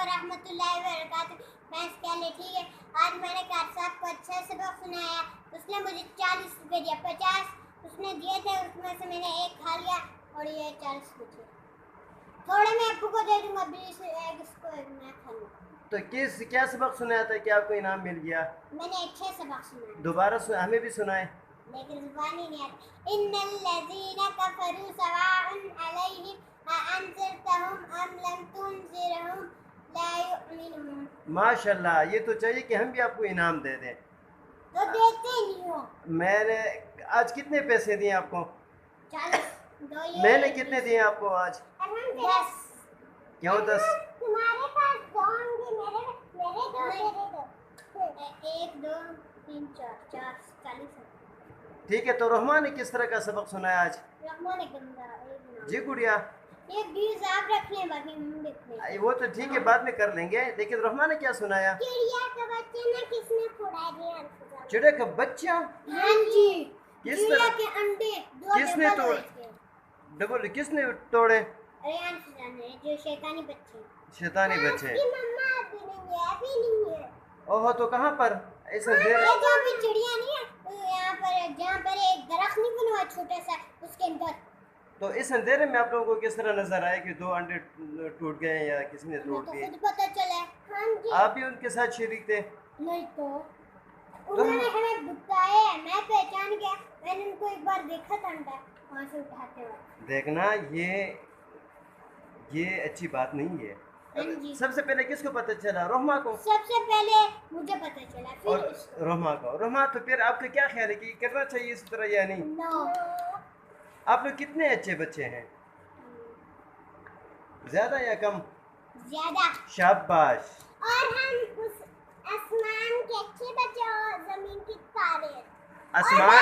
वरहमतुल्लाहि वबरकातुहू। मैं इसके ठीक है। आज मैंने कार साहब को अच्छा सबक सुनाया। उसने मुझे 40 रुपये दिया, 50 उसने दिए थे, उसमें से मैंने एक खा लिया और ये 40 बचे। थोड़े मैं अब्बू को दे दूंगा, 20 इसको मैं खा लूँ। तो क्या सबक सुनाया था कि आपको इनाम मिल गया? मैंने अच्छे सबक सुनाया। दोबारा हमें भी सुनाए। लेकिन जुबान ही नहीं आती। इन्नल लज़ीना कफरू सवाउन अलैहिम अअनज़रतहुम अम लम तुनज़िरहुम ला युमिनून। माशाल्लाह, ये तो चाहिए कि हम भी आपको इनाम दे दें। तो देते नहीं हो। मैंने आज कितने पैसे दिए आपको? 40। मैंने कितने दिए आपको आज? 10। क्यों 10? तुम्हारे पास दो होंगे, मेरे दो, तेरे दो। 1 2 3 4 40। ठीक है, तो रहमान ने किस तरह का सबक सुनाया आज? रहमान ने गंदा जी गुड़िया, ये 20 आप रख लें, बाकी हम देख लें। वो तो ठीक है, बाद में कर लेंगे, लेकिन रहमान ने क्या सुनाया? चिड़िया का बच्चा ना किसने फोड़ा दिया? चिड़िया का बच्चा? हाँ जी। किस चिड़िया तरह? के अंडे दो किसने डबल तोड़े? हुए थे। डबल किसने तोड़े? रेहान सुजान ने, जो शैतानी बच्चे। शैतानी बच्चे। उसकी मम्मा अभी नहीं है। ओह, तो कहाँ पर? ऐसा देर ये जो भी चिड़िया नहीं है, तो यहाँ पर जहाँ पर एक दरख्त नहीं बना हुआ छोटा सा, उसके अंदर। तो इस अंधेरे में आप लोगों को किस तरह नजर आया कि 2 अंडे टूट गए या किसी ने तोड़ तो दिए? खुद पता चला। हाँ जी। आप भी उनके साथ शरीक थे? नहीं तो उन्होंने हमें बताया, मैं पहचान गया। मैंने उनको एक बार देखा था अंडा वहाँ से उठाते हुए। देखना, ये अच्छी बात नहीं है। हाँ जी। सबसे पहले किसको पता चला? रोहमा को? सबसे पहले मुझे पता चला, फिर और रोहमा को। रोहमा, तो फिर आपका क्या ख्याल है कि करना चाहिए इस तरह या नहीं? नो। आप लोग कितने अच्छे बच्चे हैं? ज्यादा या कम? ज्यादा। शाबाश। और हम उस आसमान के अच्छे बच्चे और जमीन की तारे। आसमान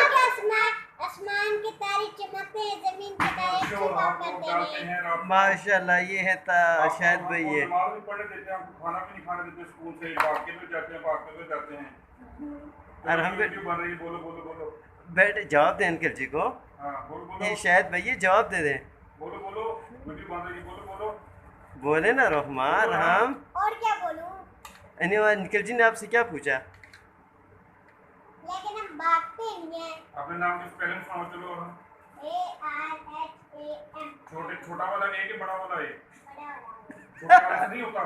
के तारे चमकते हैं, जमीन के तारे छुपा करते हैं। माशाल्लाह, ये है शायद भाई ये नमाज भी पढ़ने देते हैं, आपको खाना भी नहीं खाने देते, स्कूल से भाग के जाते हैं। और हम वीडियो बन रही है, बोलो बेटे जवाब दें अंकल जी को। हाँ बोलो ये शायद भैया जवाब दे दें। बोलो वीडियो बन रही है, बोलो बोले ना रहमान। हम और क्या बोलूं? अंकल जी ने आपसे क्या पूछा? लेकिन हम भागते नहीं हैं। अपने नाम के स्पेलिंग सुनाओ, चलो। ARHAM। छोटा वाला ए कि बड़ा वाला ए? बड़ा वाला। छोटा वाला नहीं होता।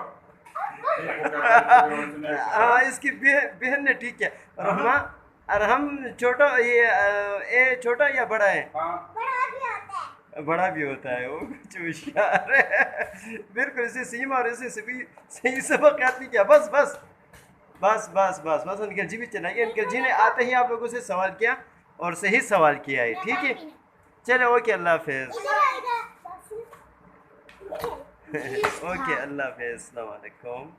हाँ, इसकी बहन ने ठीक है। रहमान, और हम छोटा, ये ए छोटा या बड़ा है? बड़ा भी होता है। बड़ा भी होता है, वो कुछ होशियार है। बिल्कुल इसे सीमा और इसे सही सबक याद नहीं किया। बस अंकल जी भी चलाइए। अंकल जी ने आते ही आप लोगों से सवाल किया और सही सवाल किया है, ठीक है? चलो, ओके, अल्लाह हाफिज़। ओके, अल्लाह हाफिज़, अस्सलाम वालेकुम।